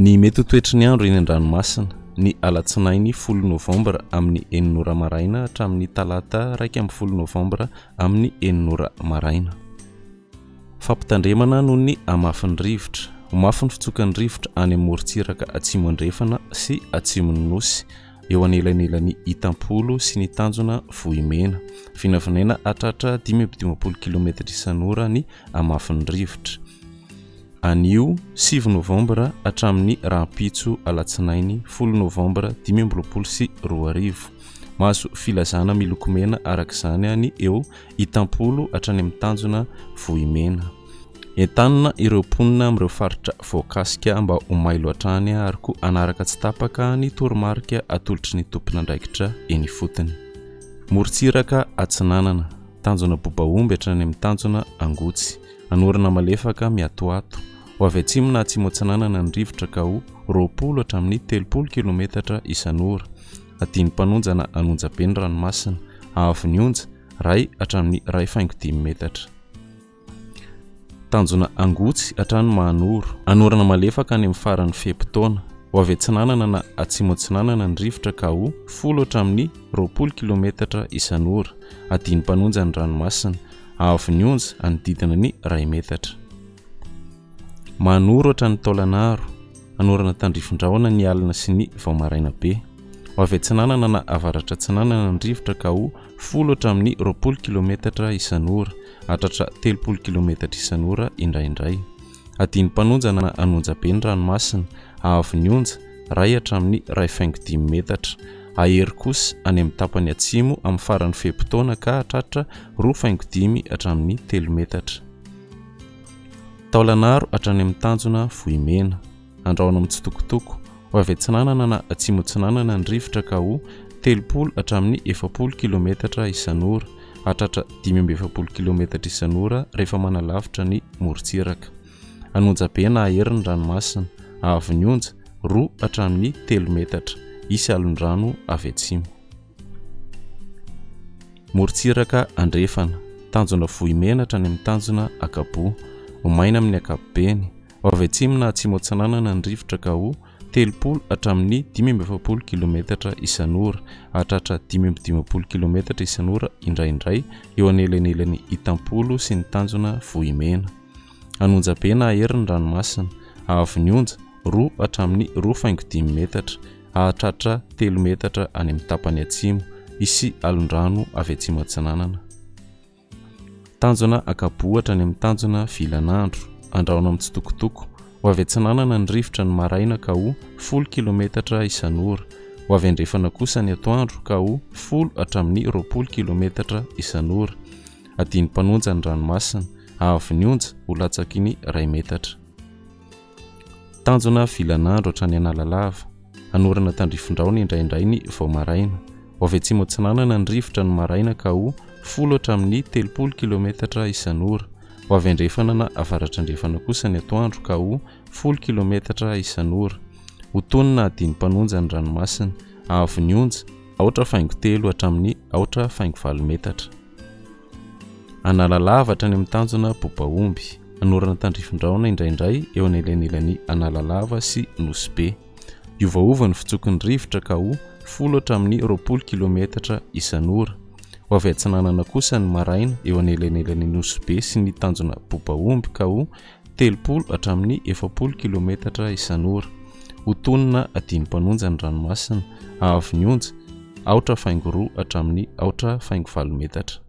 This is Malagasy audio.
Ny mety ho toetry ny andro eny an-dranomasina ny alatsinainy 10 Novembre amin'ny 9 maraina hatramin'ny talata 1 Novembre amin'ny 9 maraina. Fampitandremana noho ny hamafin'ny rivotra. Ho mafy ny fitsokan'ny rivotra any amin'ny morontsiraka atsimo andrefana sy atsimon'ny nosy eo anelanelan'ny Itampolo sy ny tanjona Vohimena. Vinavinaina hatratra 5-10 km isan'ora ny hamafin'ny rivotra. Anio 7 Novembre hatramin'ny rahampitso alatsinainy 10 Novembre 2022. Mahazo filazana miloko mena arak'izany any eo Itampolo hatrany amin'ny tanjona Vohimena. Entanina ireo mponina amin'ireo faritra voakasika mba ho mailo hatrany ary koa anaraka tsy tapaka ny toromarika atolotry ny tompon'andraikitra eny fotony. Morontsiraka Atsinanana, tanjona Bobaomby hatrany amin'ny tanjona Angotsy. Anorana malefaka miatoato. Ho avy atsimo na atsimo Atsinanana ny rivotra ka ho 20 hatramin'ny 30 km isan'ora. Atiny mpanonjana anonja be ny ranomasina. Ahavy onja 1 hatramin'ny 1.5 metatra. Tanjona Angotsy hatrany Mahanoro. Anorana malefaka any amin'ny faran'ny fepitaona. Ho avy Atsinanana na atsimo Atsinanana ny rivotra ka ho 10 hatramin'ny 20 km isan'ora. Atiny mpanonja ny ranomasina. Ahavy onja anodidina ny 1 metatra. Mahanoro hatrany Taolanaro. Anorana tandrifondrahona ny alina sy ny vaomaraina be. Ho avy Atsinanana na avaratra Atsinanana ny rivotra ka ho 10 hatramin'ny 20 km isan'ora. Hatratra 30 km isan'ora indraindray. Atiny mpanonjana na anonja be ny ranomasina. Ahavy onja 1 hatramin'ny 1.5 metatra. Ahery kosa any amin'ny tapany atsimo amin'ny faran'ny fepitaona ka hatratra 2.5 hatramin'ny 3 metatra. Taolanaro hatrany amin'ny tanjona Vohimena. Andrahona amin'ny tsitokotoko. Ho avy Atsinanana na atsimo Atsinanana ny rivotra ka ho 30 hatramin'ny 70 km isan'ora. Hatratra 5-70 km isan'ora rehefa manalavitra ny morontsiraka. Anonja be na ahery ny ranomasina. Ahavy onja 2 hatramin'ny 3 metatra. Isy alon-drano avy atsimo. Morontsiraka Andrefana. Tanjona Vohimena hatrany amin'ny tanjona Akabo. Ho maina amin'ny akapobeny. Ho avy atsimo na atsimo Atsinanana ny rivotra ka ho 30 hatramin'ny 5-70 km isan'ora. Hatratra 5-10 km isan'ora indraindray eo anelanelan'ny Itampolo sy ny tanjona Vohimena. Anonja be na ahery ny ranomasina. Ahavy onja 2 hatramin'ny 2.5 metatra. Hatratra 3 metatra any amin'ny tapany atsimo. Isy alon-drano avy atsimo Atsinanana. Tanjona Akabo hatrany amin'ny tanjona Vilanandro. Andrahona amin'ny tsitokotoko. Ho avy Atsinanana ny rivotra ny maraina ka ho 10 km isan'ora. Ho avy andrefana kosa ny atoandro ka ho 10 hatramin'ny 20 km isan'ora. Adiny mpanonja ny ranomasina. Ahavy onja ho latsaky ny 1 metatra. Tanjona Vilanandro hatrany Analalava. Anorana tandrifondrahona indraindray ny vaomaraina. Ho avy atsimo Atsinanana ny rivotra ny maraina ka ho 10 hatramin'ny 30 km isan'ora. Ho avy andrefana na avaratra andrefana kosa ny atoandro ka ho 10 km isan'ora. Ho tonina adiny mpanonja ny ranomasina. Ahavy onja 3.3 hatramin'ny 3.4 metatra. Analalava hatrany amin'ny tanjona Bobaomby. Anorana tandrifondrahona indraindray eo anelanelan'ny Analalava sy Nosy. Iovaova ny fitsokon'ny rivotra ka ho 10 hatramin'ny 20 km isan'ora. Ho avy Atsinanana kosa ny maraina eo anelanelan'ny Nosy sy ny tanjona Bobaomby ka ho 30 hatramin'ny 70 km isan'ora. Ho tonina adiny mpanonja ny ranomasina. Ahavy onja 3.2 hatramin'ny 3.4 metatra.